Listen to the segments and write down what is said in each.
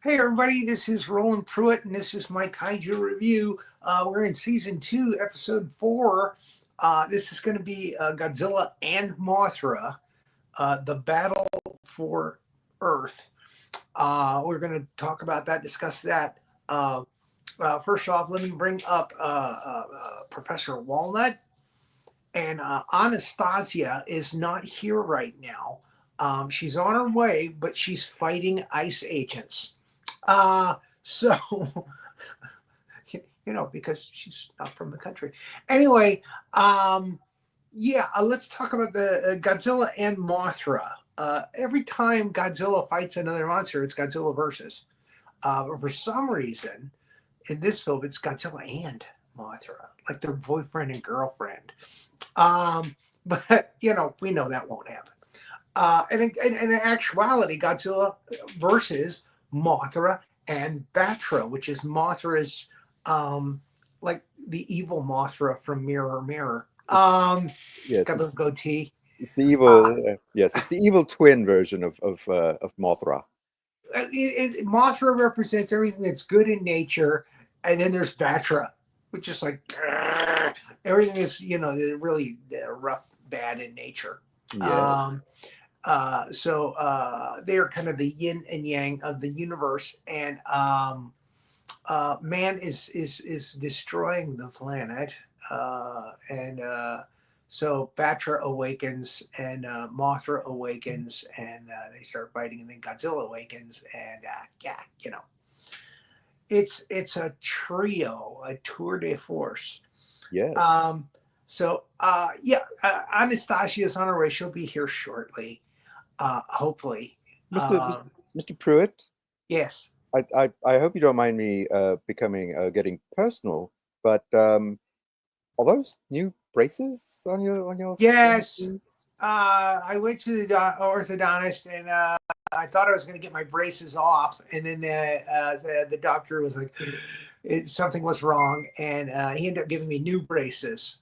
Hey everybody, this is Roland Pruitt and this is my Kaiju review. We're in season 2, episode 4. This is going to be Godzilla and Mothra, the battle for Earth. We're going to talk about that, discuss that. First off, let me bring up Professor Wallnott. And Anastasia is not here right now. She's on her way, but she's fighting ice agents. So, because she's not from the country. Anyway, let's talk about the Godzilla and Mothra. Every time Godzilla fights another monster, it's Godzilla versus. But for some reason, in this film, it's Godzilla and Mothra, like their boyfriend and girlfriend. But we know that won't happen. And in actuality, Godzilla versus Mothra and Batra, which is Mothra's like the evil Mothra from Mirror Mirror. Yes, got a goatee. It's the evil. Yes, it's the evil twin version of Mothra. Mothra represents everything that's good in nature, and then there's Batra, which is like everything is really rough, bad in nature. Yeah. So they are kind of the yin and yang of the universe, and man is destroying the planet, and so Batra awakens and Mothra awakens, and they start fighting, and then Godzilla awakens, and it's a trio, a tour de force. Yes. Anastasia is on her way. She'll be here shortly. Hopefully. Mr. Pruitt? Yes. I hope you don't mind me getting personal, but are those new braces on your Yes. I went to the orthodontist, and I thought I was going to get my braces off, and then the doctor was like, something was wrong, and he ended up giving me new braces.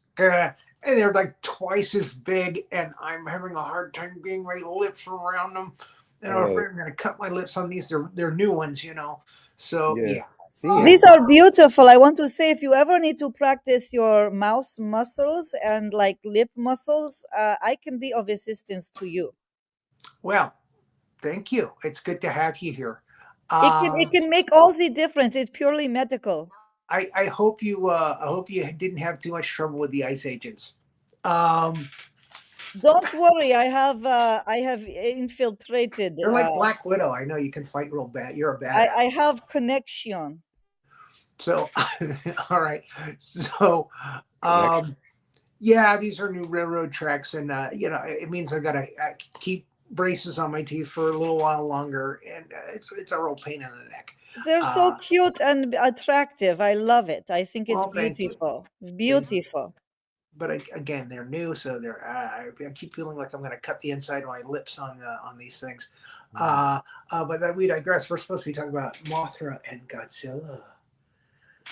And they're like twice as big, and I'm having a hard time getting my lips around them. And I'm afraid I'm going to cut my lips on these. They're new ones, So yeah. These are beautiful. I want to say, if you ever need to practice your mouth muscles and like lip muscles, I can be of assistance to you. Well, thank you. It's good to have you here. It can make all the difference. It's purely medical. I hope you didn't have too much trouble with the ice agents. Don't worry, I have infiltrated. You're like Black Widow. I know you can fight real bad. You're a bad. I have connection. So, all right. So, these are new railroad tracks, and it means I've got to keep braces on my teeth for a little while longer, and it's a real pain in the neck. They're so cute and attractive. I love it. I think it's beautiful. Beautiful. But again, they're new, so they're. I keep feeling like I'm going to cut the inside of my lips on these things. But we digress. We're supposed to be talking about Mothra and Godzilla.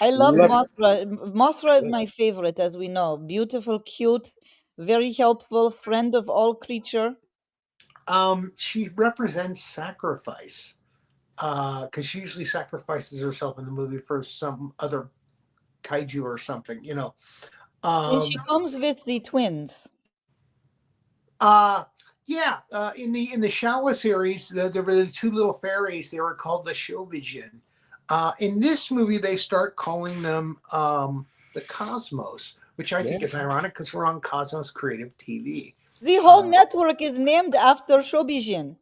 I love Mothra. Mothra is my favorite, as we know. Beautiful, cute, very helpful, friend of all creature. She represents sacrifice. Because she usually sacrifices herself in the movie for some other kaiju or something, And she comes with the twins. In the Showa series, there were the two little fairies. They were called the Shovision. In this movie, they start calling them the Cosmos, which I think is ironic because we're on Cosmos Creative TV. The whole network is named after Shobijan.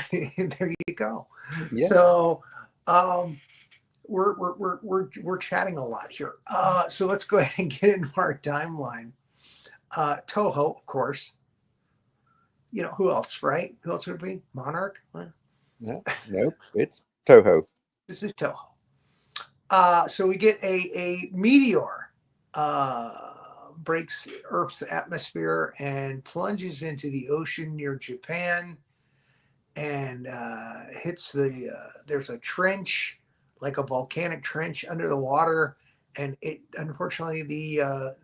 There you go. Yeah. So we're chatting a lot here. So let's go ahead and get into our timeline. Toho, of course. Who else, right? Who else would it be? Monarch? What? Nope, it's Toho. This is Toho. So we get a meteor breaks Earth's atmosphere and plunges into the ocean near Japan, and hits there's a trench, like a volcanic trench under the water, and it unfortunately the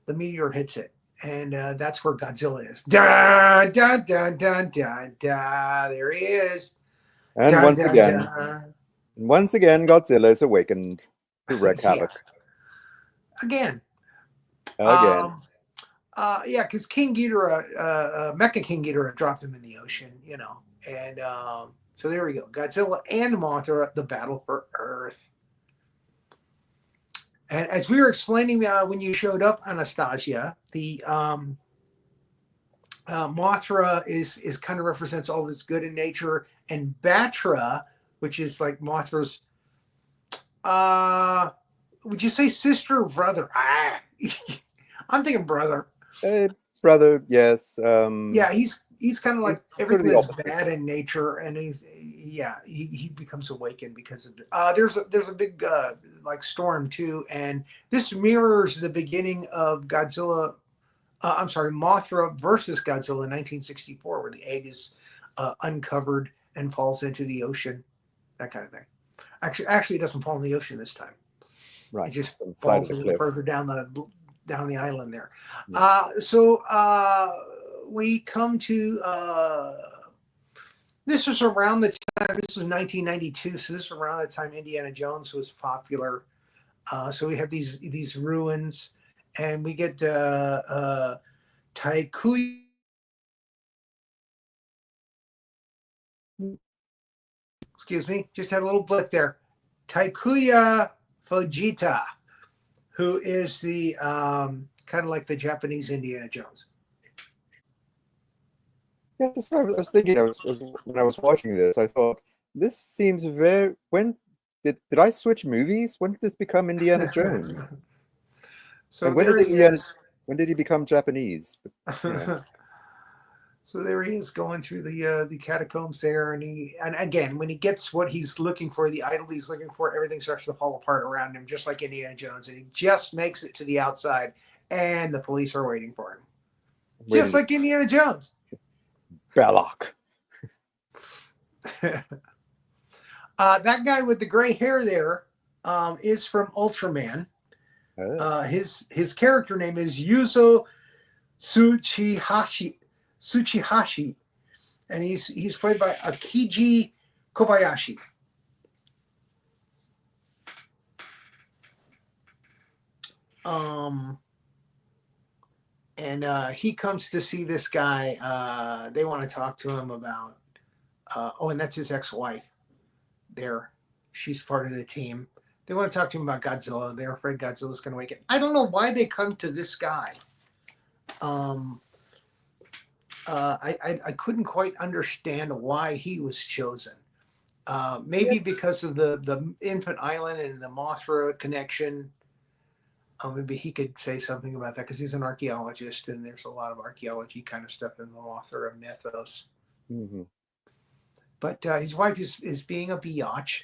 meteor hits it, and that's where Godzilla is. Da, da, da, da, da, da. There he is. And da, once da, again, da. Once again, Godzilla is awakened to wreak havoc. Again. Again. Yeah, because King Ghidorah, Mecha King Ghidorah dropped him in the ocean, and so there we go. Godzilla and Mothra, the battle for Earth. And as we were explaining when you showed up, Anastasia, the Mothra is kind of represents all this good in nature, and Batra, which is like Mothra's, would you say sister or brother? I'm thinking brother. Brother, yes. Yeah, he's kind of like everything sort of that's bad in nature, and he becomes awakened because of it. There's a big like storm too, and this mirrors the beginning of Godzilla. I'm sorry, Mothra versus Godzilla in 1964, where the egg is uncovered and falls into the ocean, that kind of thing. Actually, it doesn't fall in the ocean this time. Right. It just on the falls side a of the little cliff. further down the island there. Yeah. So we come to this was around the time. This was 1992, so this was around the time Indiana Jones was popular. So we have these ruins, and we get Taikuya. Excuse me, just had a little blip there. Taikuya Fujita, who is the kind of like the Japanese Indiana Jones. Yeah, that's what I was thinking. When I was watching this, I thought this seems very. When did I switch movies? When did this become Indiana Jones? So and when there did he is. When did he become Japanese? But, So there he is going through the catacombs there, and again, when he gets what he's looking for, the idol he's looking for, everything starts to fall apart around him, just like Indiana Jones, and he just makes it to the outside, and the police are waiting for him, just like Indiana Jones. Belloc. That guy with the gray hair there is from Ultraman. Oh. His character name is Yuzo Tsuchihashi, and he's played by Akiji Kobayashi. And he comes to see this guy. They want to talk to him about. And that's his ex-wife. There, she's part of the team. They want to talk to him about Godzilla. They're afraid Godzilla's going to wake it. I don't know why they come to this guy. I couldn't quite understand why he was chosen. Maybe because of the infant island and the Mothra connection. Maybe he could say something about that because he's an archaeologist, and there's a lot of archaeology kind of stuff in the Mothra mythos. Mm-hmm. But his wife is being a biatch.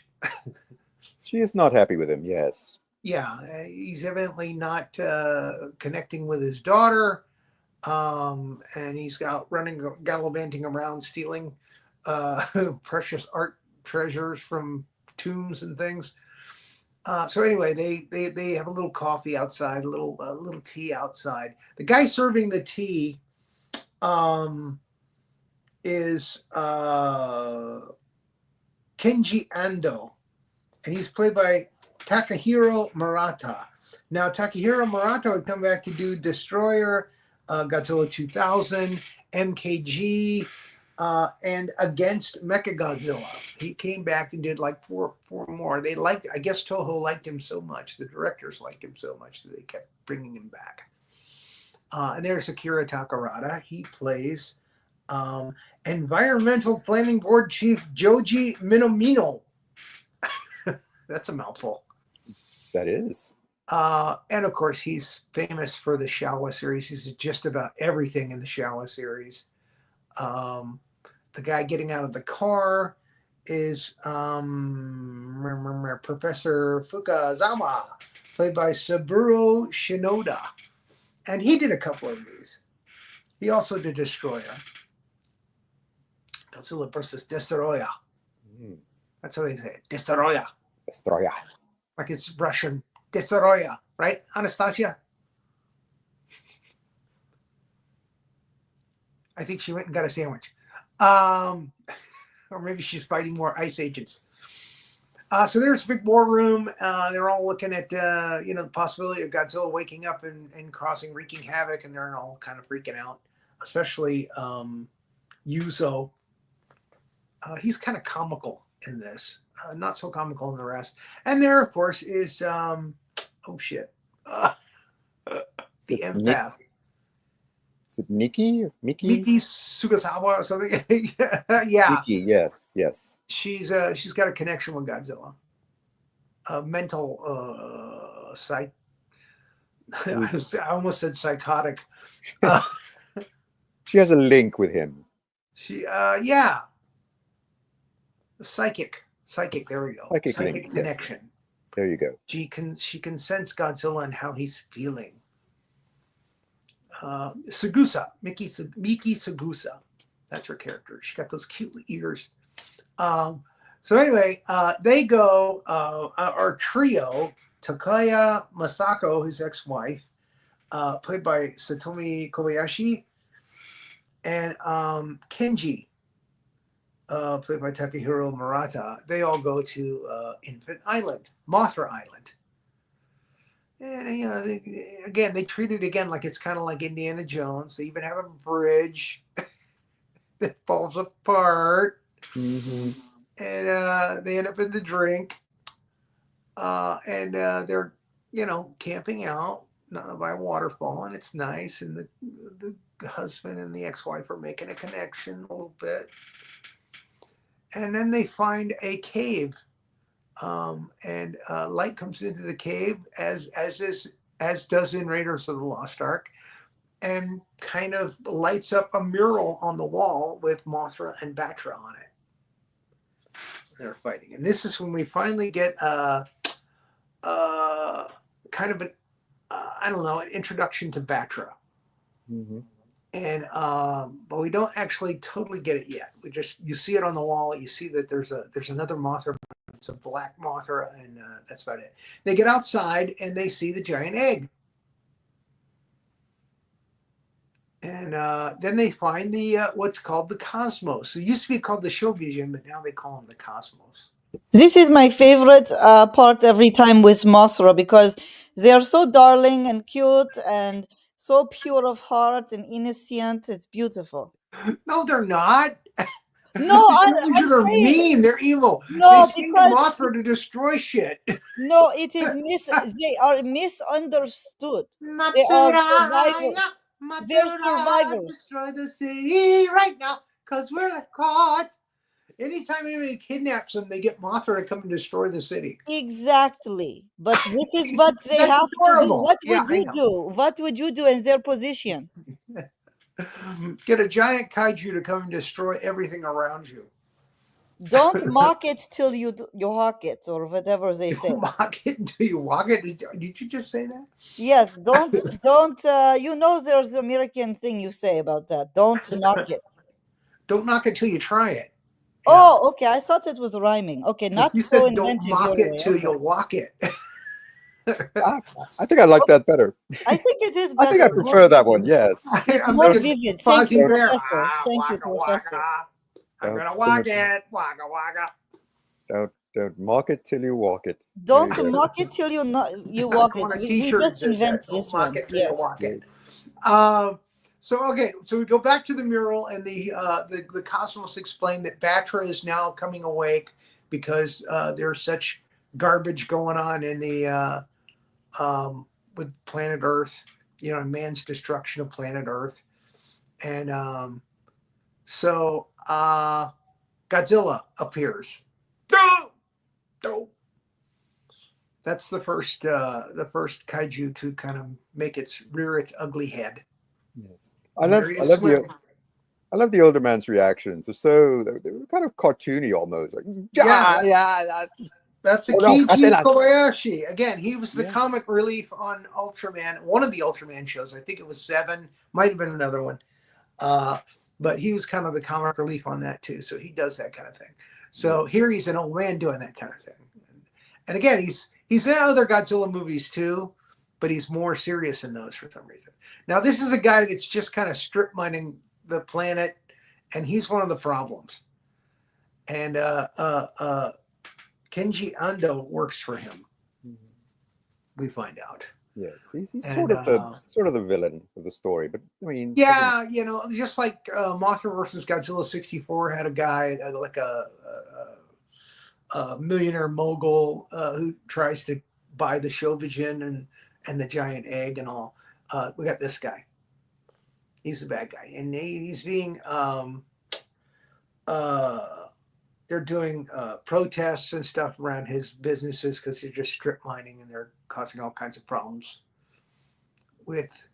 She is not happy with him. Yes. Yeah, he's evidently not connecting with his daughter. And he's out gallivanting around, stealing precious art treasures from tombs and things. So anyway, they have a little coffee outside, a little tea outside. The guy serving the tea is Kenji Ando, and he's played by Takahiro Murata. Now, Takahiro Murata would come back to do Destroyer, Godzilla 2000, MKG, and Against Mechagodzilla. He came back and did like four more. I guess Toho liked him so much, the directors liked him so much that they kept bringing him back. And there's Akira Takarada. He plays Environmental Flaming Board Chief Joji Minomino. That's a mouthful. That is. And of course, he's famous for the Showa series. He's just about everything in the Showa series. The guy getting out of the car is Professor Fukazawa, played by Saburo Shinoda. And he did a couple of these. He also did Destroyer. Godzilla versus Destroyer. That's how they say it. Destroyer. Destroyer. Like it's Russian. Destroyer. Right, Anastasia? I think she went and got a sandwich. Or maybe she's fighting more ice agents. So there's a big war room. They're all looking at the possibility of Godzilla waking up and causing wreaking havoc, and they're all kind of freaking out, especially Yuzo. He's kind of comical in this, not so comical in the rest. And there, of course, is the empath. Is it Nikki? Miki Sugasawa or something. Yeah. Nikki, yes. She's got a connection with Godzilla. Mental psych. I almost said psychotic. She has a link with him. Yeah. Psychic. There we go. Psychic link, connection. Yes. There you go. She can sense Godzilla and how he's feeling. Sugusa, Miki Sugusa. That's her character. She got those cute ears. So anyway, they go, our trio, Takaya Masako, his ex-wife, played by Satomi Kobayashi, and Kenji, played by Takahiro Murata. They all go to Infant Island, Mothra Island. And, they treat it again like it's kind of like Indiana Jones. They even have a bridge that falls apart. Mm-hmm. And they end up in the drink. And they're, camping out by a waterfall, and it's nice. And the husband and the ex-wife are making a connection a little bit. And then they find a cave. And light comes into the cave as does in Raiders of the Lost Ark, and kind of lights up a mural on the wall with Mothra and Batra on it. They're fighting, and this is when we finally get kind of an an introduction to Batra. Mm-hmm. And but we don't actually totally get it yet. You see it on the wall. You see that there's another Mothra. It's a black Mothra, and that's about it. They get outside and they see the giant egg, and then they find the what's called the Cosmos. It used to be called the Show Vision, but now they call him the Cosmos. This is my favorite part every time with Mothra, because they are so darling and cute and so pure of heart and innocent. It's beautiful. No, they're not. No, They're mean. They're evil. No, they send Mothra to destroy shit. No, it is they are misunderstood. They are survivors. They're survivors. Destroy the city right now, because we're caught. Anytime anybody kidnaps them, they get Mothra to come and destroy the city. Exactly. But this is what they have adorable. to do. What would you do? What would you do in their position? Get a giant kaiju to come and destroy everything around you. Don't mock it till you hawk it, or whatever they say. Mock it until you walk it. Did you just say that? Yes. Don't. There's the American thing you say about that. Don't knock it. Don't knock it till you try it. Yeah. Oh, okay. I thought it was rhyming. Okay, not you so said don't mock it till you walk it. I think I like that better. I think it is better. I think I prefer that one, yes. It's more vivid. Thank you, Professor. Thank you, Professor. I'm going to walk it. Waka. Don't mock it till you walk it. Don't mock it till you walk it. We just invent this one. Mock it till you walk it. So we go back to the mural, and the Cosmos explain that Batra is now coming awake because there's such garbage going on in the with planet Earth, man's destruction of planet Earth, and so Godzilla appears. That's the first kaiju to kind of rear its ugly head. Yes. I love the older man's reactions. They were kind of cartoony almost. Like, that's Keiji Kobayashi. Again, he was the comic relief on Ultraman, one of the Ultraman shows. I think it was 7, might have been another one. But he was kind of the comic relief on that too. So he does that kind of thing. So here he's an old man doing that kind of thing. And again, he's in other Godzilla movies too, but he's more serious in those for some reason. Now, this is a guy that's just kind of strip mining the planet, and he's one of the problems. And Kenji Kenji Ando works for him. We find out. Yes, he's And, sort of the villain of the story, but I mean, yeah, you know, just like Mothra versus Godzilla '64 had a guy like a millionaire mogul who tries to buy the Shobijin and the giant egg and all. We got this guy. He's the bad guy, and he's being they're doing protests and stuff around his businesses because they're just strip mining and they're causing all kinds of problems with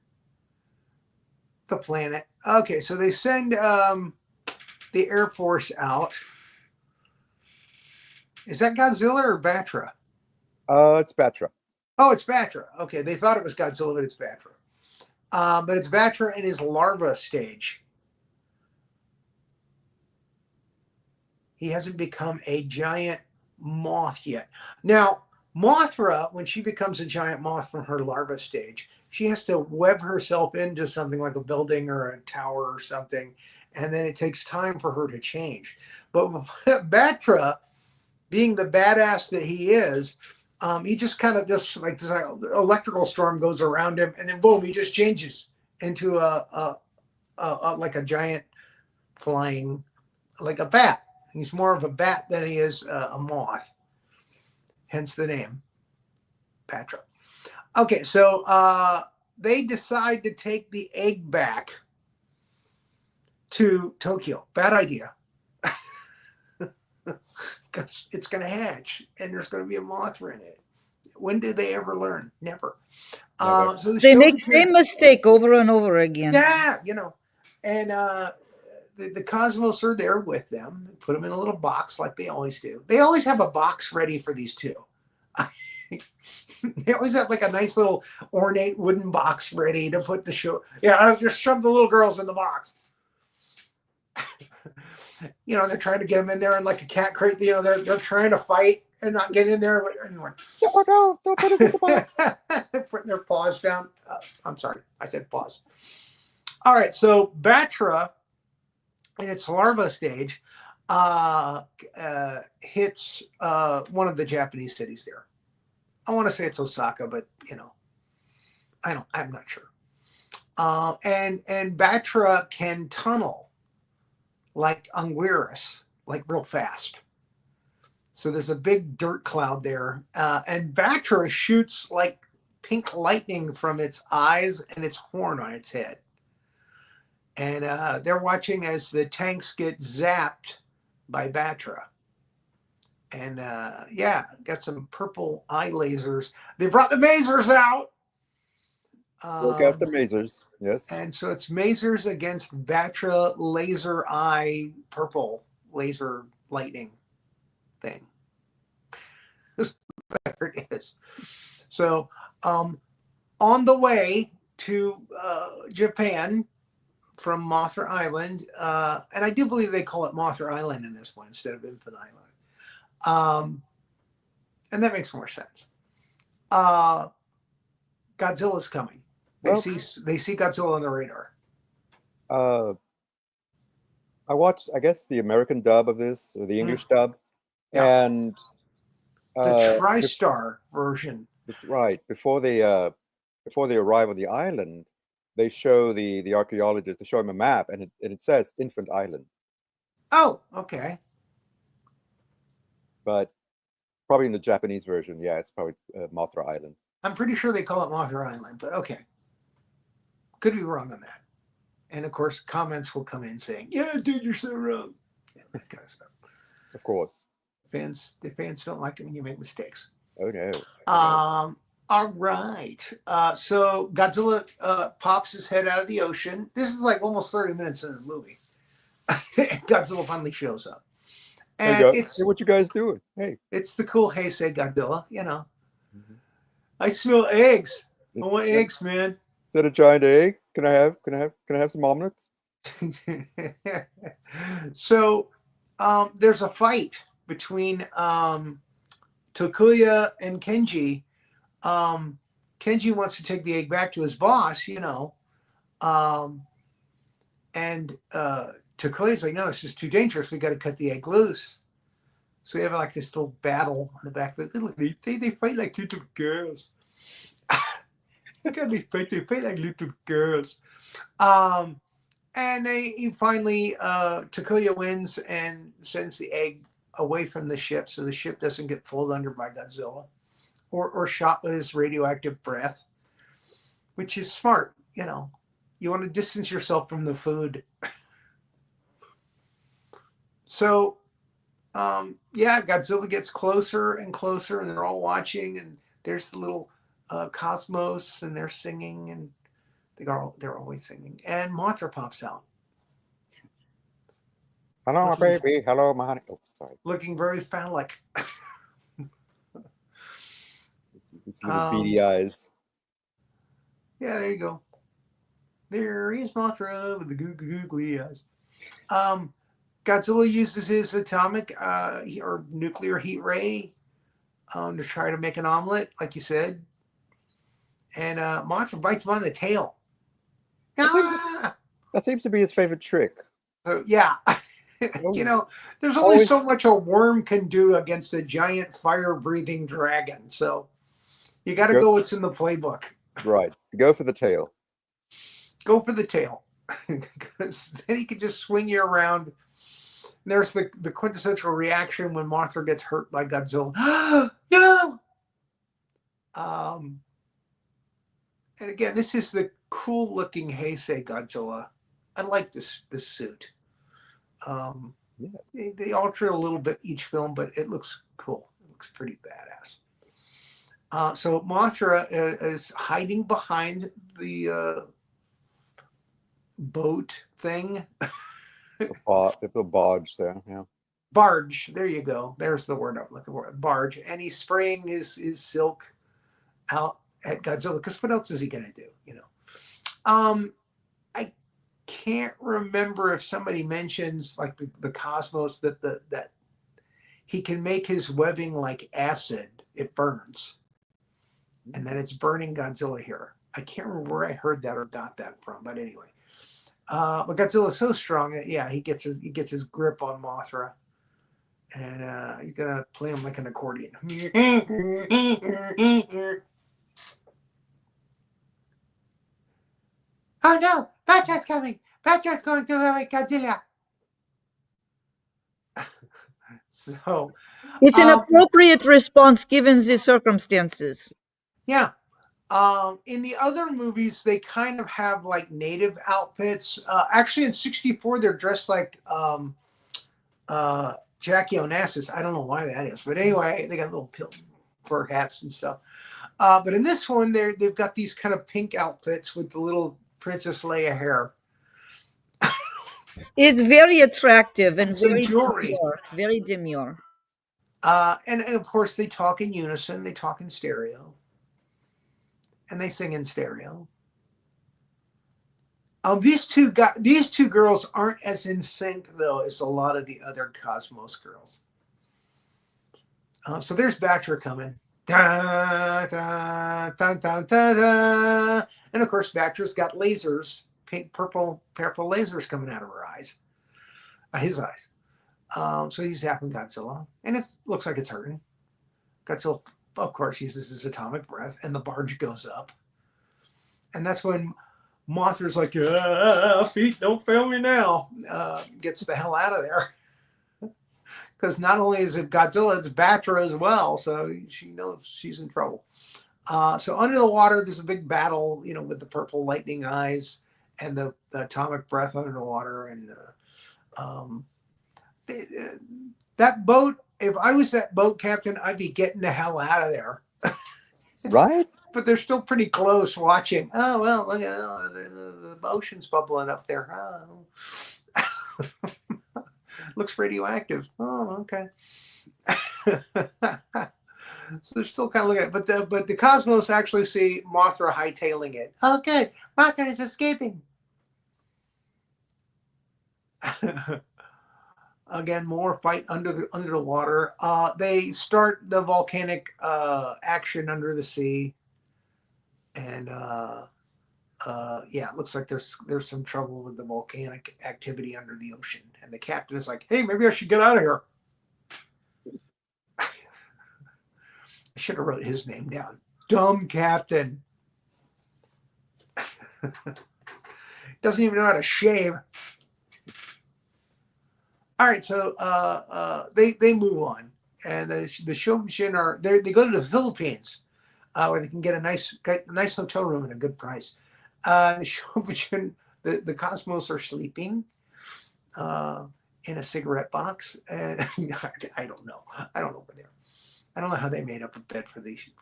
the planet. Okay, so they send the Air Force out. Is that Godzilla or Batra? It's Batra. Oh, it's Batra. Okay, they thought it was Godzilla, but it's Batra. But it's Batra in his larva stage. He hasn't become a giant moth yet. Now, Mothra, when she becomes a giant moth from her larva stage, she has to web herself into something like a building or a tower or something, and then it takes time for her to change. But Batra, being the badass that he is, he just kind of this electrical storm goes around him, and then boom, he just changes into a like a giant flying, like a bat. He's more of a bat than he is a moth. Hence the name, Batra. Okay, so they decide to take the egg back to Tokyo. Bad idea. Because it's going to hatch and there's going to be a Mothra in it. When did they ever learn? Never. So they make the same mistake over and over again. Yeah, you know. And the Cosmos are there with them. Put them in a little box like they always do. They always have a box ready for these two. They always have like a nice little ornate wooden box ready to put the show. Yeah, I'll just shove the little girls in the box. You know, they're trying to get them in there in like a cat crate. You know, they're trying to fight and not get in there. But anyway. No, don't put us in the box. Putting their paws down. I'm sorry, I said paws. All right, so Batra, in its larva stage, hits one of the Japanese cities there. I want to say it's Osaka, but you know, I'm not sure. And Batra can tunnel like Anguirus, like real fast. So there's a big dirt cloud there. And Batra shoots like pink lightning from its eyes and its horn on its head. And they're watching as the tanks get zapped by Batra. And yeah, got some purple eye lasers. They brought the masers out. Look out the masers, yes. And so it's masers against Batra laser eye purple laser lightning thing. There it is. So on the way to Japan from Mothra Island, and I do believe they call it Mothra Island in this one instead of Infant Island. And that makes more sense. Godzilla's coming. They see Godzilla on the radar. I watched, I guess, the American dub of this, or the English dub, and the TriStar version. That's right. Before they arrive on the island, they show the archaeologist. They show him a map, and it says Infant Island. Oh, okay. But probably in the Japanese version, yeah, it's probably Mothra Island. I'm pretty sure they call it Mothra Island, but okay. Could be wrong on that. And of course, comments will come in saying, "Yeah, dude, you're so wrong." Yeah, that kind of stuff. Of course. The fans don't like it when you make mistakes. Oh no. All right. So Godzilla pops his head out of the ocean. This is like almost 30 minutes in the movie. Godzilla finally shows up. And it's hey, what you guys doing? Hey. It's the cool hey say Godzilla, you know. Mm-hmm. I smell eggs. I want eggs, man. Is that a giant egg? Can I have some omelets? So there's a fight between Tokuya and Kenji. Kenji wants to take the egg back to his boss, you know. And Tokuya's like, no, it's just too dangerous. We got to cut the egg loose. So they have like this little battle on the back. Look, they fight like little girls. Look how they fight like little girls. And he finally, Takuya wins and sends the egg away from the ship so the ship doesn't get pulled under by Godzilla or shot with his radioactive breath, which is smart. You know, you want to distance yourself from the food. So, yeah, Godzilla gets closer and closer, and they're all watching, and there's the little Cosmos, and they're singing, and they're always singing. And Mothra pops out. Hello, my baby. Hello, my honey. Oh, sorry. Looking very phallic. These little beady eyes. Yeah, there you go. There is Mothra with the googly eyes. Godzilla uses his atomic or nuclear heat ray to try to make an omelet, like you said. And Mothra bites him on the tail. That seems to be his favorite trick. So, yeah. You know, there's only so much a worm can do against a giant fire-breathing dragon. So you got to go what's in the playbook. Right. Go for the tail. Go for the tail. Because then he can just swing you around. And there's the quintessential reaction when Mothra gets hurt by Godzilla. No! And again, this is the cool-looking Heisei Godzilla. I like this suit. Yeah. They alter it a little bit each film, but it looks cool. It looks pretty badass. So Mothra is hiding behind the boat thing. The barge there, yeah. Barge. There you go. There's the word I'm looking for. Barge. And he's spraying his silk out at Godzilla. Because what else is he gonna do? You know. I can't remember if somebody mentions like the Cosmos that he can make his webbing like acid. It burns. And then it's burning Godzilla here. I can't remember where I heard that or got that from, but anyway. But Godzilla's so strong that he gets his grip on Mothra, and he's gonna play him like an accordion. Oh no! Batra's coming! Batra's going to Godzilla. So it's an appropriate response given the circumstances. Yeah. In the other movies, they kind of have like native outfits. Actually, in '64, they're dressed like Jackie Onassis. I don't know why that is, but anyway, they got little fur hats and stuff. But in this one, they've got these kind of pink outfits with the little Princess Leia hair. It's very attractive and some very jewelry. demure, very demure. And of course, they talk in unison. They talk in stereo. And they sing in stereo. These two girls aren't as in sync though as a lot of the other Cosmos girls. So there's Batra coming, da, da, da, da, da, da. And of course Batra's got lasers, pink, purple lasers coming out of her eyes, his eyes. So he's zapping Godzilla, and it looks like it's hurting. Godzilla, of course, uses his atomic breath, and the barge goes up. And that's when Mothra's like, feet, don't fail me now. Gets the hell out of there. Because not only is it Godzilla, it's Batra as well. So she knows she's in trouble. So under the water, there's a big battle, with the purple lightning eyes and the atomic breath under the water. And that boat, if I was that boat captain, I'd be getting the hell out of there. Right? But they're still pretty close watching. Oh, well, look at the ocean's bubbling up there. Oh. Looks radioactive. Oh, okay. So they're still kind of looking at it. But the Cosmos actually see Mothra hightailing it. Okay, Mothra is escaping. Again, more fight under the water. They start the volcanic action under the sea, and it looks like there's some trouble with the volcanic activity under the ocean. And the captain is like, "Hey, maybe I should get out of here." I should have wrote his name down. Dumb Captain. Doesn't even know how to shave. All right, so they move on, and the Shobushin are they go to the Philippines, where they can get a nice hotel room at a good price. The Shobushin, the Cosmos are sleeping in a cigarette box, and I don't know where they're. I don't know how they made up a bed for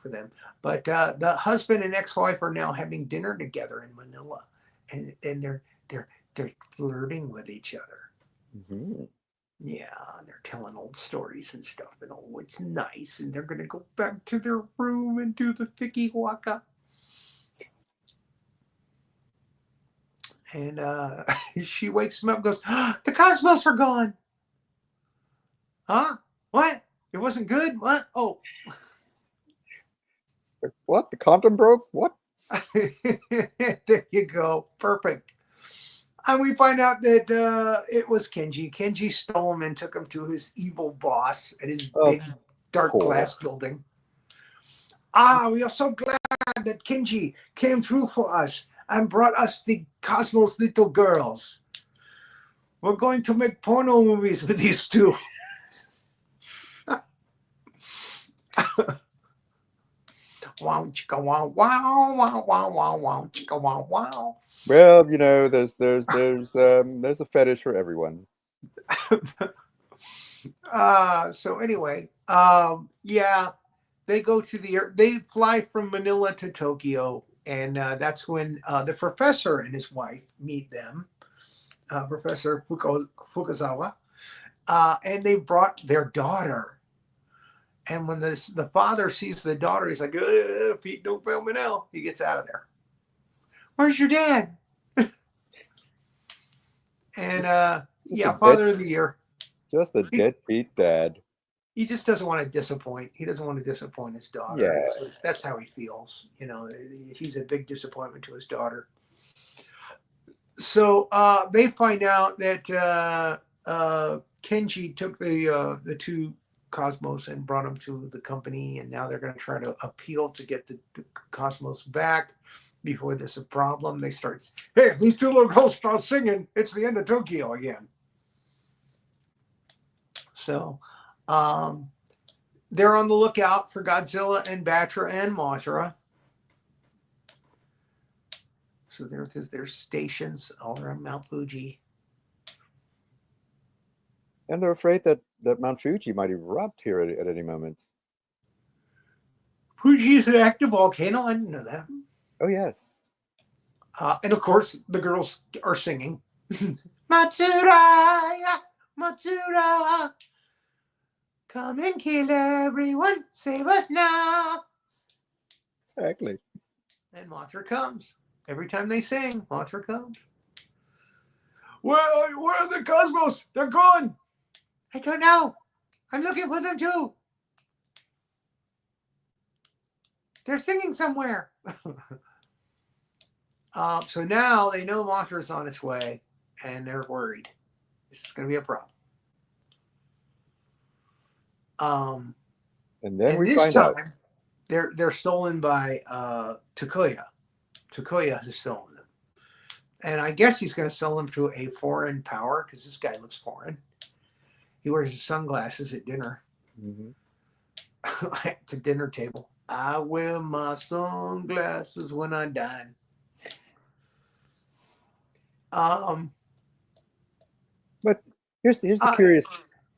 them, but the husband and ex-wife are now having dinner together in Manila, and they're flirting with each other. Mm-hmm. Yeah, they're telling old stories and stuff, and oh, it's nice, and they're gonna go back to their room and do the Fiki Waka. And she wakes him up and goes, oh, the Cosmos are gone. Huh? What? It wasn't good? What? Oh. What? The condom broke? What? There you go. Perfect. And we find out that it was Kenji. Kenji stole him and took him to his evil boss at his big dark glass building. We are so glad that Kenji came through for us and brought us the Cosmos little girls. We're going to make porno movies with these two. Wow, chicka wow, wow, wow, wow, wow, wow, chicka wow, wow. Well, you know, there's a fetish for everyone. So anyway, yeah, they fly from Manila to Tokyo, and that's when the professor and his wife meet them, Professor Fukazawa, and they brought their daughter. And when the father sees the daughter, he's like, Pete, don't fail me now. He gets out of there. Where's your dad? And Father of the Year. Just a deadbeat dad. He just doesn't want to disappoint. He doesn't want to disappoint his daughter. Yeah. That's how he feels. You know, he's a big disappointment to his daughter. So they find out that Kenji took the two Cosmos and brought them to the company, and now they're going to try to appeal to get the Cosmos back before there's a problem. They start, hey, if these two little girls start singing, it's the end of Tokyo again. So they're on the lookout for Godzilla and Batra and Mothra. So there's stations all around Mount Fuji. And they're afraid that Mount Fuji might erupt here at any moment. Fuji is an active volcano. I didn't know that. Oh, yes. And of course, the girls are singing. Matsura, Matsura, come and kill everyone, save us now. Exactly. And Mothra comes. Every time they sing, Mothra comes. Where are the Cosmos? They're gone. I don't know. I'm looking for them too. They're singing somewhere. So now they know Mothra's on its way, and they're worried. This is going to be a problem. And then we this find time, out they're stolen by Takuya. Takuya has stolen them, and I guess he's going to sell them to a foreign power because this guy looks foreign. He wears his sunglasses at dinner. At the dinner table. I wear my sunglasses when I dine. But here's the curious.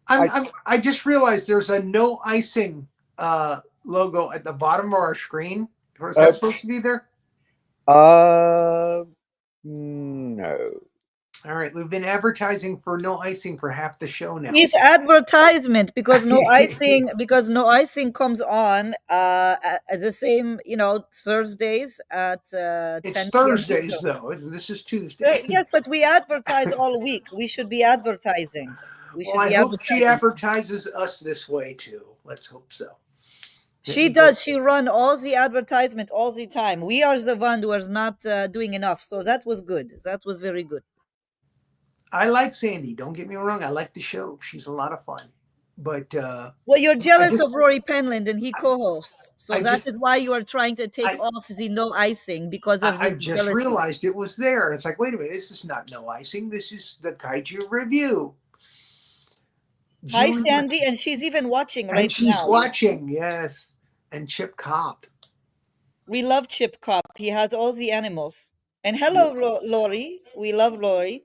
I just realized there's a no icing logo at the bottom of our screen. Was that supposed to be there? No. All right, we've been advertising for no icing for half the show now. It's advertisement because no icing comes on at the same, Thursdays at it's 10 Thursdays though. This is Tuesday. Yes, but we advertise all week. We should be advertising. I hope she advertises us this way too. Let's hope so. She does. She run all the advertisement all the time. We are the one who are not doing enough. So that was good. That was very good. I like Sandy. Don't get me wrong. I like the show. She's a lot of fun. But Well, you're jealous just- of Rory Penland, and he co-hosts, so I that just- is why you are trying to take off the no icing because of I this just jealousy. realized it was there. It's like, wait a minute, this is not no icing. This is the Kaiju review. Hi, Julie- Sandy, and she's even watching right and she's now. watching, yes. And Chip Cop. We love Chip Cop. He has all the animals. And hello, Lori. We love Lori.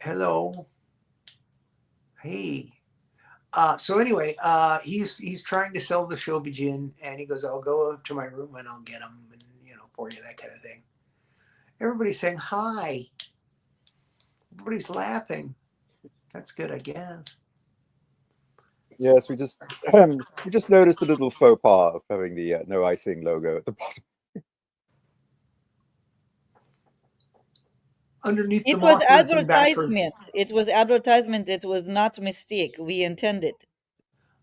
Hello. Hey. So anyway, he's trying to sell the Shobijin, and he goes, "I'll go up to my room and I'll get them, and for you, that kind of thing." Everybody's saying hi. Everybody's laughing. That's good, I guess. Yes, we just noticed a little faux pas of having the no icing logo at the bottom. Underneath It the was Mothras and Bashers. advertisement. It was advertisement. It was not mistake. We intended.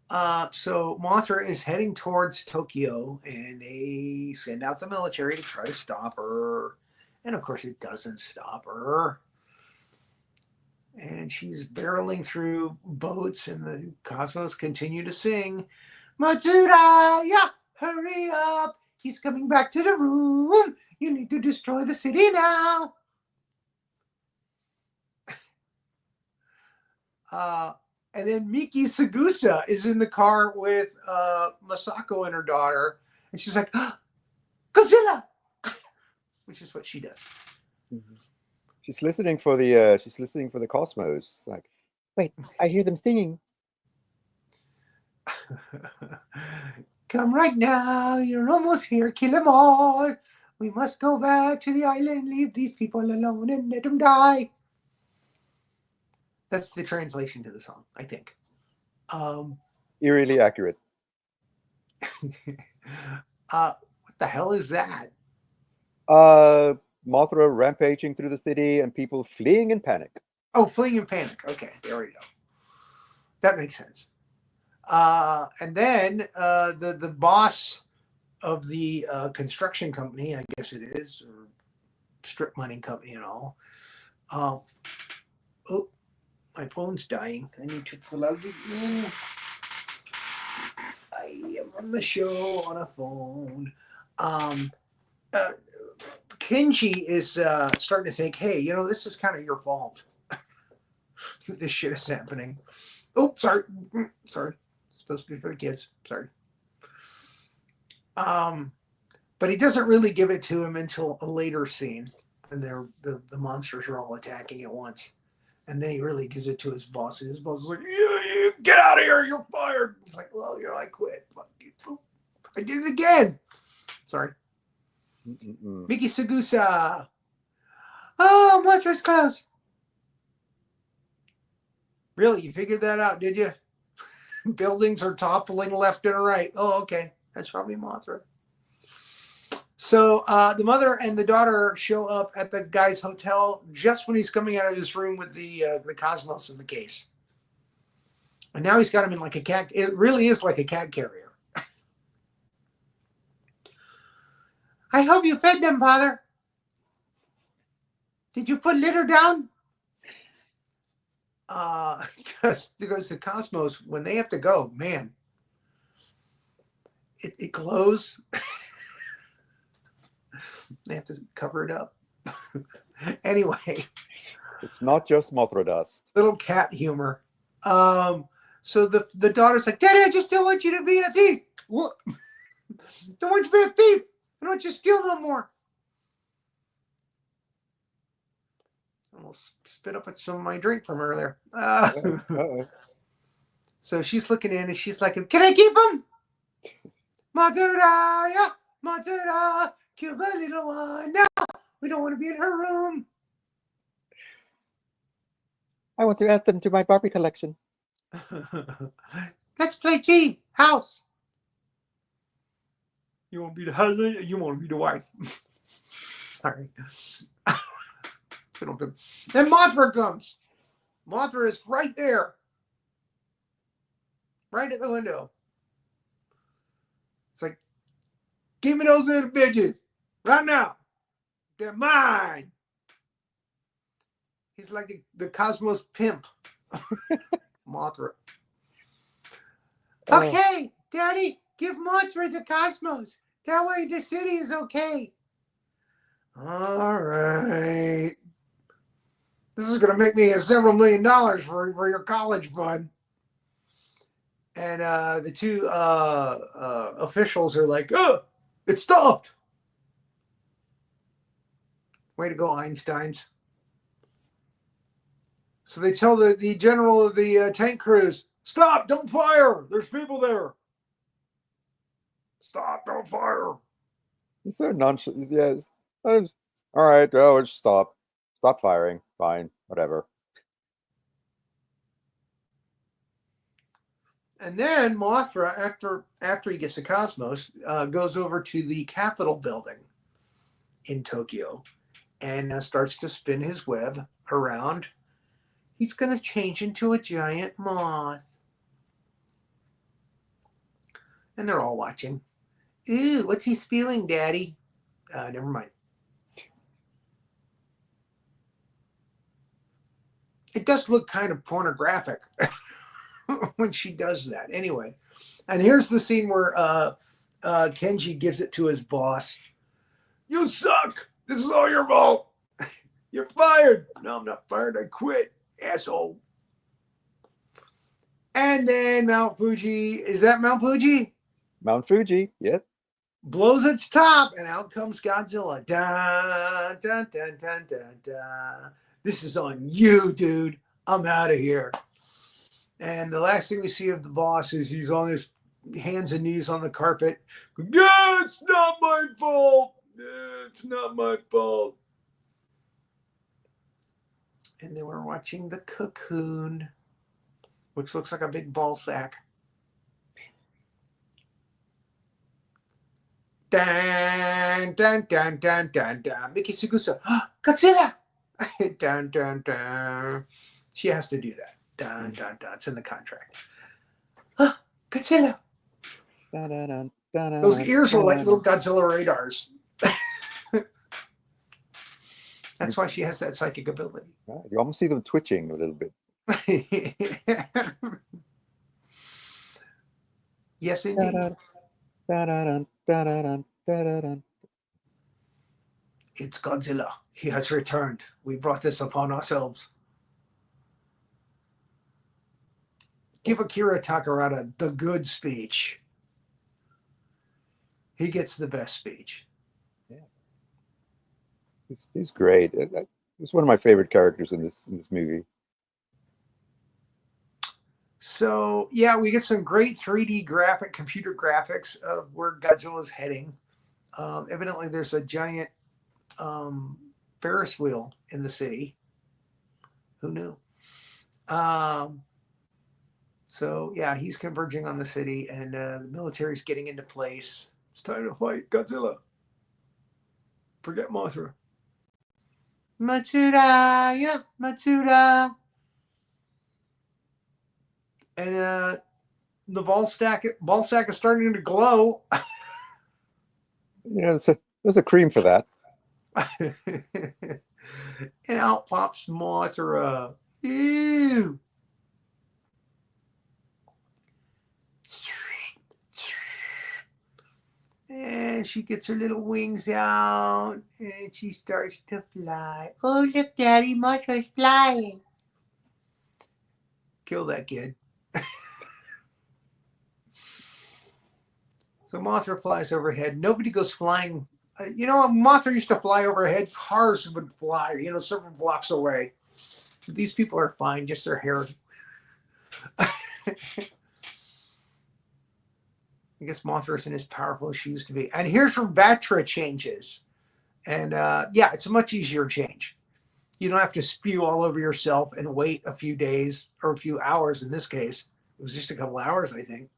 So Mothra is heading towards Tokyo, and they send out the military to try to stop her. And of course, it doesn't stop her. And she's barreling through boats, and the Cosmos continue to sing, "Matsuda, hurry up! He's coming back to the room. You need to destroy the city now." And then Miki Sagusa is in the car with Masako and her daughter, and she's like, "Godzilla," which is what she does. Mm-hmm. She's listening for the Cosmos. Like, wait, I hear them singing. "Come right now, you're almost here. Kill them all. We must go back to the island, leave these people alone, and let them die." That's the translation to the song, I think. Eerily accurate. What the hell is that? Mothra rampaging through the city and people fleeing in panic. Oh, fleeing in panic. Okay, there we go. That makes sense. And then the boss of the construction company, I guess it is, or strip mining company and all. Oh, my phone's dying. I need to plug it in. I am on the show on a phone. Kenji is starting to think, hey, this is kind of your fault. This shit is happening. Oh, sorry. Sorry. It's supposed to be for the kids. Sorry. But he doesn't really give it to him until a later scene when the monsters are all attacking at once. And then he really gives it to his boss. And his boss is like, you get out of here. You're fired. He's like, well, I quit. Fuck you. I did it again. Sorry. Miki Sagusa. Oh, Mothra's close. Really? You figured that out, did you? Buildings are toppling left and right. Oh, okay. That's probably Mothra. So the mother and the daughter show up at the guy's hotel just when he's coming out of his room with the Cosmos in the case. And now he's got him in like a cat. It really is like a cat carrier. I hope you fed them, Father. Did you put litter down? Because the Cosmos, when they have to go, man, it glows. They have to cover it up. Anyway. It's not just Mothra dust. Little cat humor. So the daughter's like, Daddy, I just don't want you to be a thief. What? Don't want you to be a thief. I don't want you to steal no more. I almost spit up at some of my drink from earlier. So she's looking in and she's like, can I keep him? Matsura, yeah, Matsura, kill the little one. No, we don't want to be in her room. I want to add them to my Barbie collection. Let's play team house. You want to be the husband or you want to be the wife? Sorry. Then Mothra comes. Mothra is right there. Right at the window. It's like, give me those little bitches. Right now. They're mine. He's like the Cosmos pimp. Mothra. Okay, Daddy, give Mothra the cosmos. That way the city is okay. All right. This is going to make me several $1 million for your college fund. And the two officials are like, oh, it stopped. Way to go, Einsteins. So they tell the general of the tank crews, stop, don't fire. There's people there. Stop, don't fire. He's so nonchalant. Yes. All right. Oh, just stop. Stop firing. Fine. Whatever. And then Mothra, after he gets the cosmos, goes over to the Capitol building in Tokyo and starts to spin his web around. He's going to change into a giant moth. And they're all watching. Ooh, what's he spewing, Daddy? Never mind. It does look kind of pornographic when she does that. Anyway, and here's the scene where Kenji gives it to his boss. You suck. This is all your fault. You're fired. No, I'm not fired. I quit, asshole. And then Mount Fuji. Is that Mount Fuji? Mount Fuji. Yep. Blows its top, and out comes Godzilla. Dun, dun, dun, dun, dun, dun. This is on you, dude. I'm out of here. And the last thing we see of the boss is he's on his hands and knees on the carpet. Yeah, it's not my fault. It's not my fault. And then we're watching the Cocoon, which looks like a big ball sack. Dun, dun, dun, dun, dun, dun. Miki Sugusa. Godzilla! Dun, dun, dun. She has to do that. Dun, dun, dun. It's in the contract. Godzilla! Dun, dun, dun, dun, dun, Those ears are like dun, little Godzilla radars. That's why she has that psychic ability. Right. You almost see them twitching a little bit. Yes, indeed. Dun, dun, dun, dun, dun, dun, dun. It's Godzilla. He has returned. We brought this upon ourselves. Give Akira Takarada the good speech. He gets the best speech. Yeah. He's great. He's one of my favorite characters in this movie. So, yeah, we get some great 3D computer graphics of where Godzilla's heading. Evidently, there's a giant Ferris wheel in the city. Who knew? So, yeah, he's converging on the city, and the military's getting into place. It's time to fight Godzilla. Forget Mothra. Matsuda, yeah, Matsuda. And the ball sack is starting to glow. You know, there's a cream for that. And out pops Mothra. Ew. And she gets her little wings out and she starts to fly. Oh, look, Daddy, Mothra's flying. Kill that kid. So Mothra flies overhead. Nobody goes flying. Mothra used to fly overhead. Cars would fly, several blocks away. These people are fine, just their hair. I guess Mothra isn't as powerful as she used to be. And here's where Batra changes. And yeah, it's a much easier change. You don't have to spew all over yourself and wait a few days or a few hours in this case. It was just a couple hours, I think.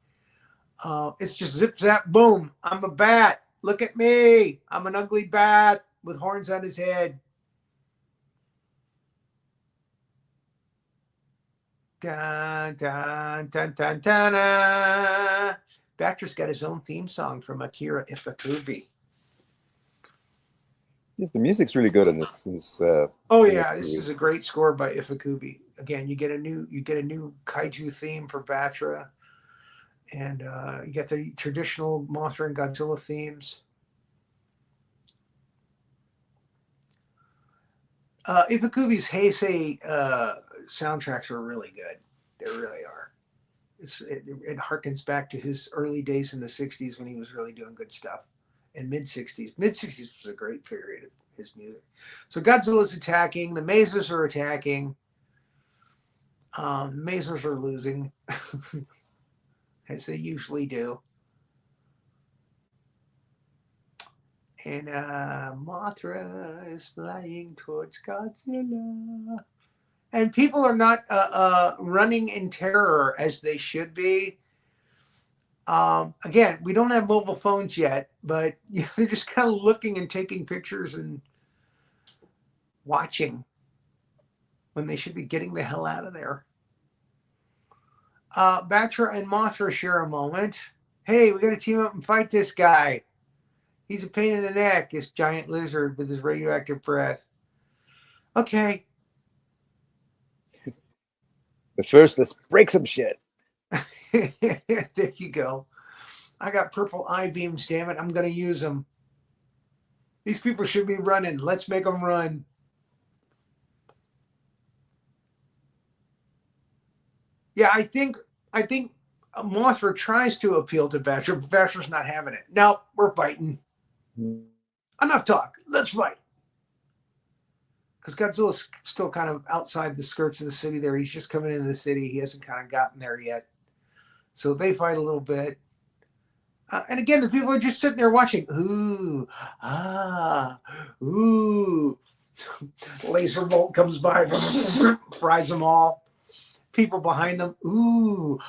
It's just zip, zap, boom. I'm a bat. Look at me. I'm an ugly bat with horns on his head. Dun, dun, dun, dun, dun, dun. Batra's got his own theme song from Akira Ifukube. Yes, the music's really good in this. Oh yeah, this is a great score by Ifukube. Again, you get a new kaiju theme for Batra, And you get the traditional Mothra and Godzilla themes. Ifukubi's Heisei soundtracks are really good. They really are. It harkens back to his early days in the 60s when he was really doing good stuff. And mid 60s. Mid 60s was a great period of his music. So Godzilla's attacking. The Mazers are attacking. Mazers are losing, as they usually do. And Mothra is flying towards Godzilla. And people are not running in terror as they should be. Again, we don't have mobile phones yet, but they're just kind of looking and taking pictures and watching when they should be getting the hell out of there. Batra and Mothra share a moment. Hey, we got to team up and fight this guy. He's a pain in the neck, this giant lizard with his radioactive breath. Okay. But first, let's break some shit. There you go. I got purple eye beams, damn it. I'm going to use them. These people should be running. Let's make them run. Yeah, I think Mothra tries to appeal to Batra, but Batra's not having it. No, we're fighting. Enough talk. Let's fight. Because Godzilla's still kind of outside the skirts of the city there. He's just coming into the city. He hasn't kind of gotten there yet. So they fight a little bit. And again, the people are just sitting there watching. Ooh, ooh. Laser bolt comes by, fries them all. People behind them. Ooh,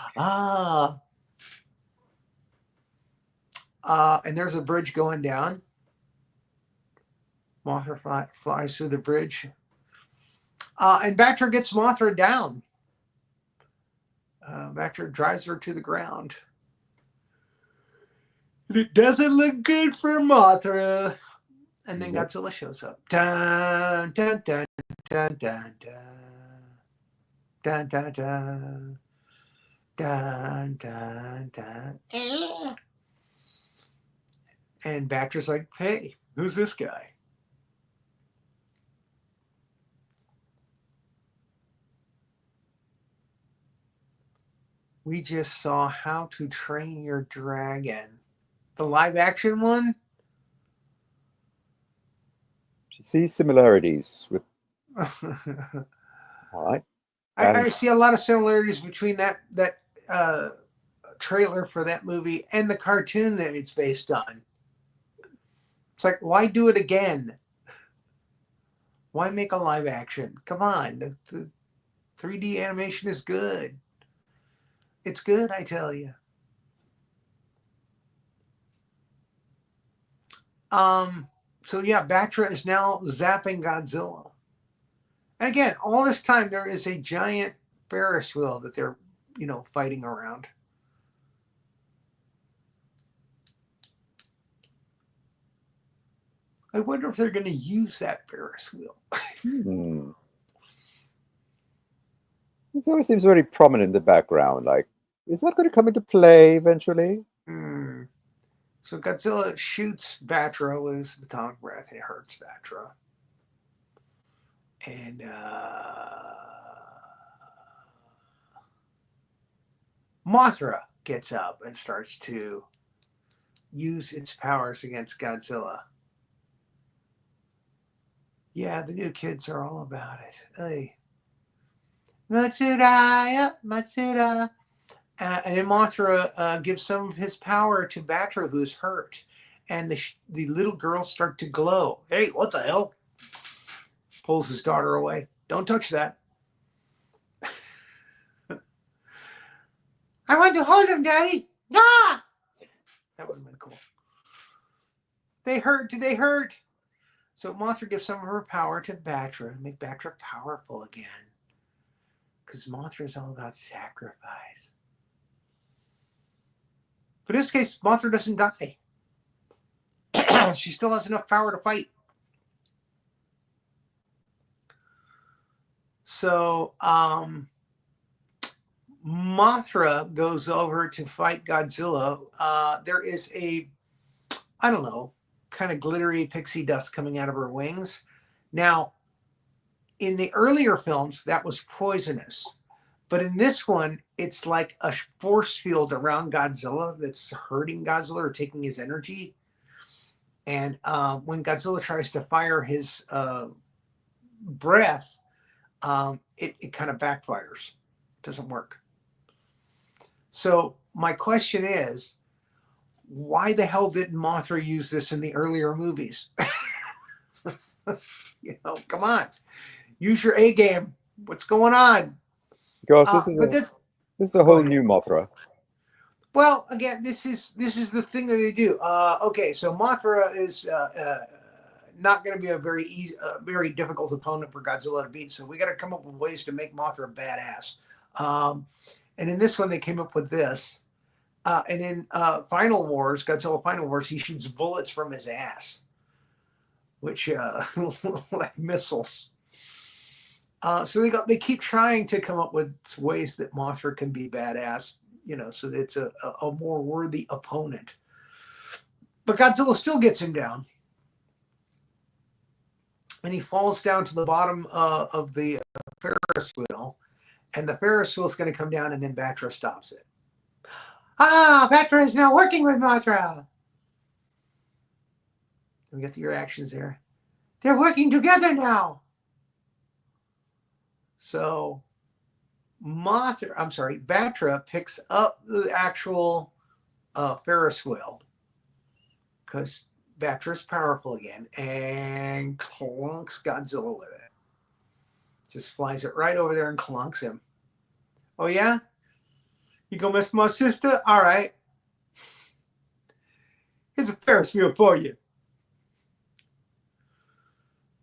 and there's a bridge going down. Mothra flies through the bridge. And Batra gets Mothra down. Batra drives her to the ground. And it doesn't look good for Mothra. And then Godzilla shows up. Dun, dun, dun, dun, dun, dun. Dun, dun, dun. Dun, dun, dun. And Batra's like, hey, who's this guy? We just saw How to Train Your Dragon. The live action one? She sees similarities with. All right. I see a lot of similarities between that trailer for that movie and the cartoon that it's based on. It's like, why do it again? Why make a live action? Come on. The 3D animation is good. It's good, I tell you. So yeah, Batra is now zapping Godzilla. And again, all this time there is a giant Ferris wheel that they're, fighting around. I wonder if they're going to use that Ferris wheel. This always seems very prominent in the background. Like, is that going to come into play eventually? So Godzilla shoots Batra with his atomic breath, and it hurts Batra. And Mothra gets up and starts to use its powers against Godzilla. Yeah, the new kids are all about it. Hey. Matsuda, Matsuda. And then Mothra gives some of his power to Batra, who's hurt. And the little girls start to glow. Hey, what the hell? Pulls his daughter away. Don't touch that. I want to hold him, Daddy. Ah! That would have been cool. They hurt. Do they hurt? So Mothra gives some of her power to Batra to make Batra powerful again. Because Mothra is all about sacrifice. But in this case, Mothra doesn't die. She still has enough power to fight. So Mothra goes over to fight Godzilla. There is I don't know, kind of glittery pixie dust coming out of her wings. Now, in the earlier films, that was poisonous. But in this one, it's like a force field around Godzilla that's hurting Godzilla or taking his energy. And when Godzilla tries to fire his breath, it kind of backfires. It doesn't work. So my question is, why the hell didn't Mothra use this in the earlier movies? Come on. Use your A game. What's going on? Gosh, this is a whole new Mothra. Well, again, this is the thing that they do. Okay, so Mothra is not going to be a very difficult opponent for Godzilla to beat. So we got to come up with ways to make Mothra badass. And in this one, they came up with this. And in Final Wars, Godzilla Final Wars, he shoots bullets from his ass, which like missiles. So they keep trying to come up with ways that Mothra can be badass, so that it's a more worthy opponent. But Godzilla still gets him down. And he falls down to the bottom of the Ferris wheel. And the Ferris wheel is going to come down, and then Batra stops it. Batra is now working with Mothra. We get the reactions there. They're working together now. So Batra picks up the actual Ferris wheel because Batra's powerful again and clunks Godzilla with it. Just flies it right over there and clunks him. Oh, yeah? You gonna mess with my sister? All right. Here's a Ferris wheel for you.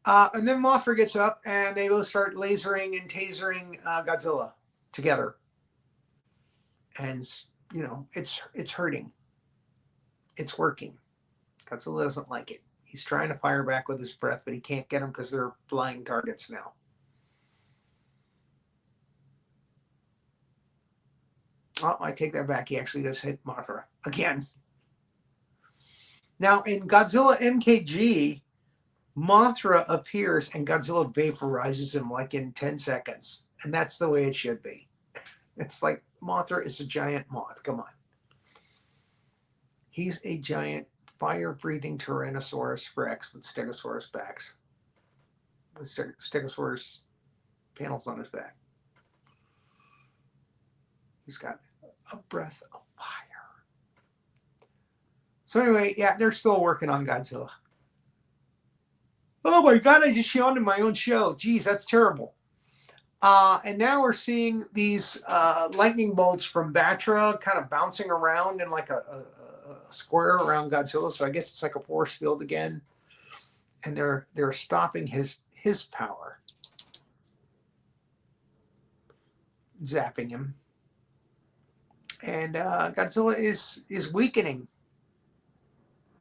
And then Mothra gets up and they both start lasering and tasering Godzilla together. And, it's hurting. It's working. Godzilla doesn't like it. He's trying to fire back with his breath, but he can't get them because they're flying targets now. Oh, I take that back. He actually does hit Mothra again. Now, in Godzilla MKG, Mothra appears and Godzilla vaporizes him like in 10 seconds. And that's the way it should be. It's like Mothra is a giant moth. Come on. He's a giant fire-breathing Tyrannosaurus Rex with Stegosaurus backs. With Stegosaurus panels on his back. He's got a breath of fire. So anyway, yeah, they're still working on Godzilla. Oh my God, I just yawned in my own show. Geez, that's terrible. And now we're seeing these lightning bolts from Batra kind of bouncing around in like a square around Godzilla. So I guess it's like a force field again. And they're stopping his power. Zapping him. And Godzilla is weakening.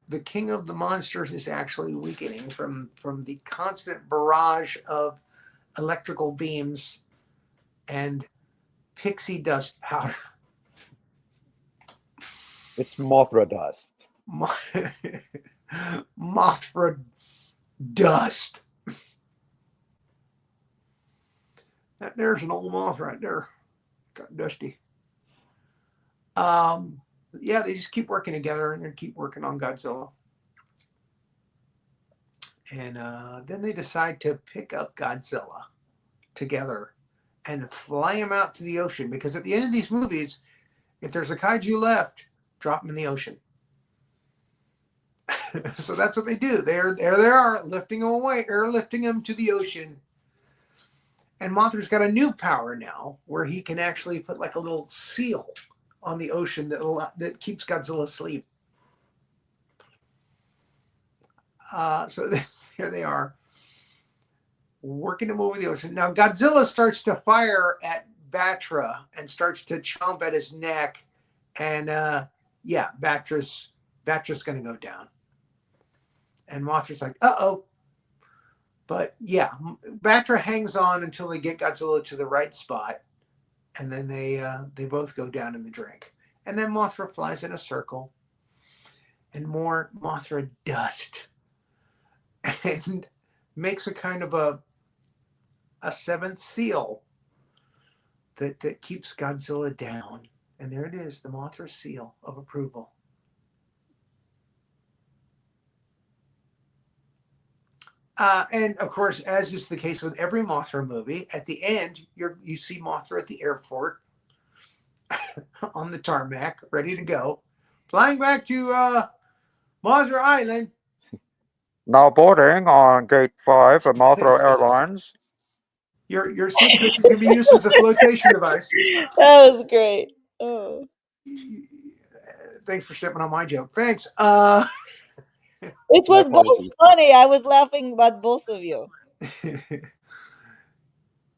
The king of the monsters is actually weakening from the constant barrage of electrical beams and pixie dust powder. It's Mothra dust. Mothra dust. There's an old moth right there. Got dusty. Yeah, they just keep working together and they keep working on Godzilla. And then they decide to pick up Godzilla together and fly him out to the ocean. Because at the end of these movies, if there's a kaiju left, drop him in the ocean. So that's what they do. There they are, lifting him away, airlifting him to the ocean. And Mothra's got a new power now where he can actually put like a little seal on the ocean that keeps Godzilla asleep. So here they are, working him over the ocean. Now Godzilla starts to fire at Batra and starts to chomp at his neck, and Batra's going to go down. And Mothra's like, uh-oh. But yeah, Batra hangs on until they get Godzilla to the right spot. and then they both go down in the drink. And then Mothra flies in a circle, and more Mothra dust, and makes a kind of a seventh seal that keeps Godzilla down. And there it is, the Mothra seal of approval. And of course, as is the case with every Mothra movie, at the end, you see Mothra at the airport on the tarmac, ready to go, flying back to Mothra Island. Now boarding on Gate 5 of Mothra Airlines. Your suitcase is going to be used as a flotation device. That was great. Oh. Thanks for stepping on my joke. Thanks. It My was both apologies. funny. I was laughing about both of you.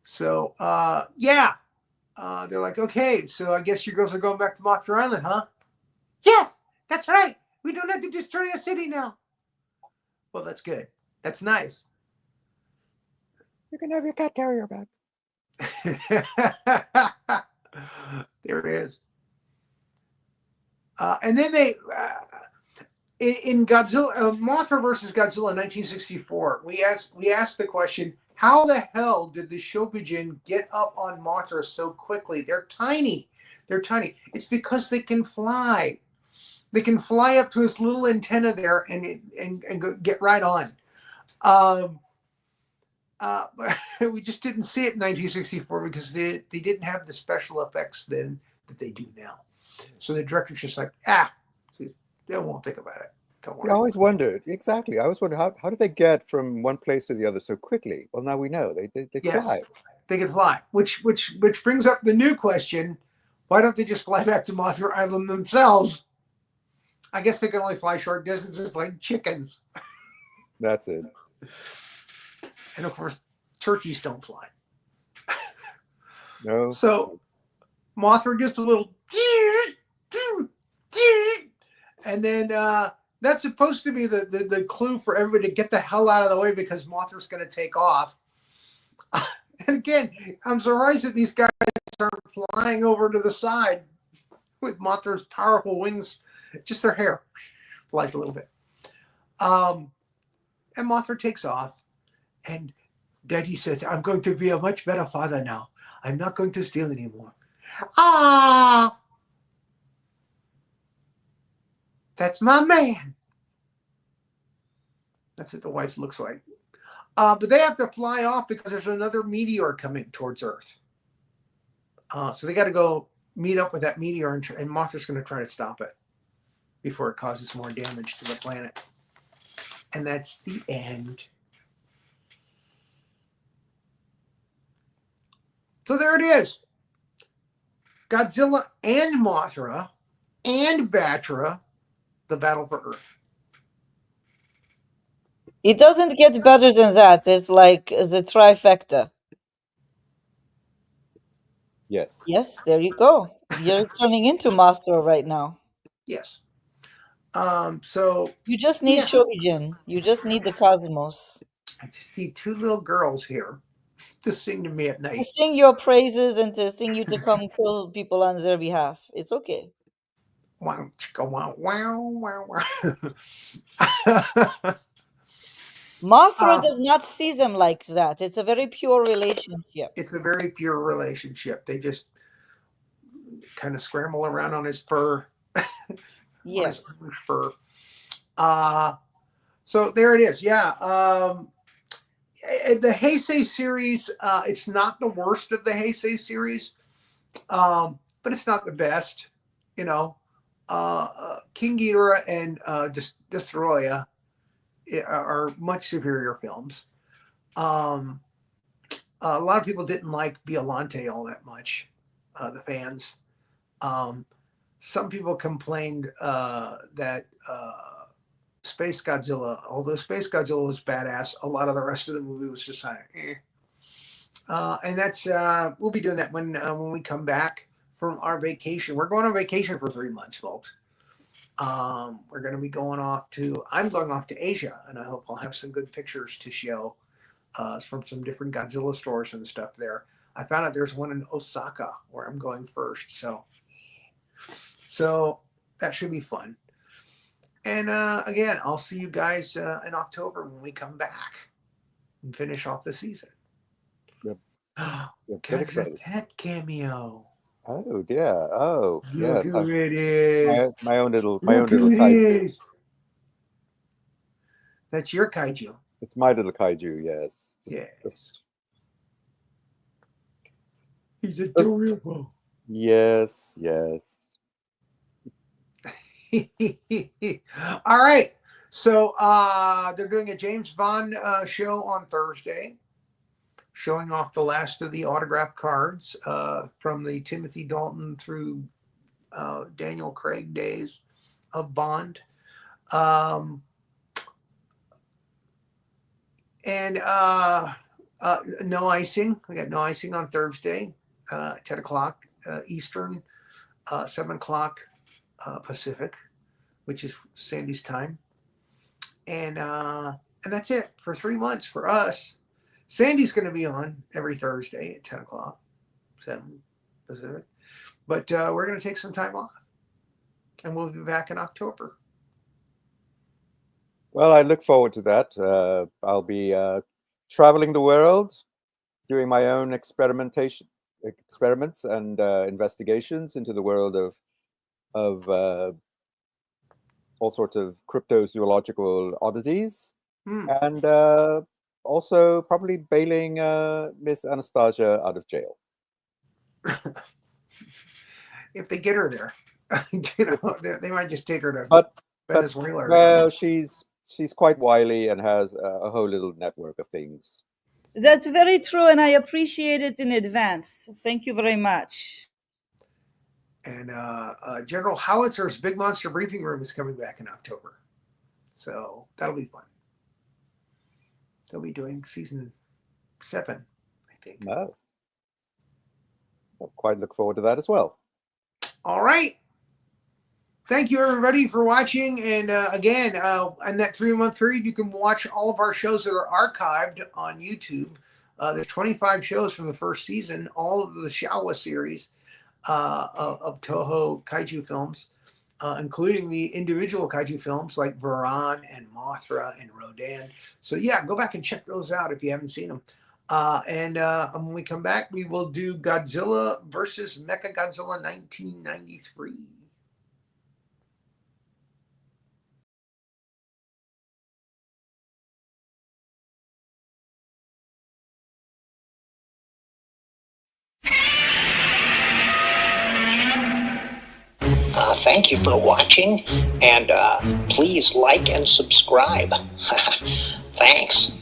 So, yeah. They're like, okay, so I guess you girls are going back to Mothra Island, huh? Yes, that's right. We don't have to destroy a city now. Well, that's good. That's nice. You can have your cat carrier back. There it is. And then they, in Godzilla, Mothra versus Godzilla 1964, we asked the question, how the hell did the Shokugin get up on Mothra so quickly? They're tiny. They're tiny. It's because they can fly. They can fly up to his little antenna there and go, get right on. We just didn't see it in 1964 because they didn't have the special effects then that they do now. So the director's just like, they won't think about it. Don't worry. See, I always wondered, exactly. I always wondered, how did they get from one place to the other so quickly? Well, now we know. They Yes, fly. they can fly, which brings up the new question: why don't they just fly back to Mothra Island themselves? I guess they can only fly short distances like chickens. That's it. And of course, turkeys don't fly. No. So Mothra gets a little, and then that's supposed to be the clue for everybody to get the hell out of the way because Mothra's going to take off. And again, I'm surprised that these guys are flying over to the side with Mothra's powerful wings. Just their hair flies a little bit. And Mothra takes off. And Daddy says, I'm going to be a much better father now. I'm not going to steal anymore. That's my man. That's what the wife looks like. But they have to fly off because there's another meteor coming towards Earth. So they got to go meet up with that meteor, and Mothra's going to try to stop it before it causes more damage to the planet. And that's the end. So there it is. Godzilla and Mothra and Batra, the battle for Earth. It doesn't get better than that. It's like the trifecta. Yes. Yes, there you go. You're turning into Mothra right now. Yes. So you just need Shokugin. You just need the cosmos. I just need two little girls here to sing to me at night. To sing your praises and to sing you to come kill people on their behalf. It's okay. Wow, wow, wow, wow. Mothra does not see them like that. It's a very pure relationship. It's a very pure relationship. They just kind of scramble around on his fur. Yes. On his fur. So there it is. Yeah. The Heisei series, it's not the worst of the Heisei series, but it's not the best. You know, King Ghidorah and Destoroyah are much superior films. A lot of people didn't like Biollante all that much, the fans. Some people complained that Space Godzilla, although Space Godzilla was badass, a lot of the rest of the movie was just like, eh. And that's we'll be doing that when we come back from our vacation. We're going on vacation for 3 months, folks. We're going to be going off to, I'm going off to Asia, and I hope I'll have some good pictures to show from some different Godzilla stores and stuff there. I found out there's one in Osaka where I'm going first. So that should be fun. And again, I'll see you guys in October when we come back and finish off the season. Yep. Cat Pet cameo. Oh yeah. Oh Look yes. who it is. My own little Look who it kaiju. is. That's your kaiju. It's my little kaiju. Yes. Yes. He's adorable. Yes. Yes. All right. So they're doing a James Bond show on Thursday, showing off the last of the autograph cards from the Timothy Dalton through Daniel Craig days of Bond. And no icing. We got no icing on Thursday, 10 o'clock Eastern, 7 o'clock Pacific, which is Sandy's time. And that's it for 3 months for us. Sandy's going to be on every Thursday at 10 o'clock, 7 Pacific. But we're going to take some time off. And we'll be back in October. Well, I look forward to that. I'll be traveling the world, doing my own experiments and investigations into the world of all sorts of cryptozoological oddities, and also probably bailing Miss Anastasia out of jail. If they get her there, they might just take her to Venezuela. Well, she's quite wily and has a whole little network of things. That's very true, and I appreciate it in advance. Thank you very much. And General Howitzer's Big Monster Briefing Room is coming back in October. So that'll be fun. They'll be doing season 7, I think. No. I'll quite look forward to that as well. All right. Thank you, everybody, for watching. And again, in that 3-month period, you can watch all of our shows that are archived on YouTube. There's 25 shows from the first season, all of the Showa series of Toho Kaiju films, including the individual Kaiju films like Varan and Mothra and Rodan. So, yeah, go back and check those out if you haven't seen them. And when we come back, we will do Godzilla versus Mechagodzilla 1993. Thank you for watching, and please like and subscribe. Thanks.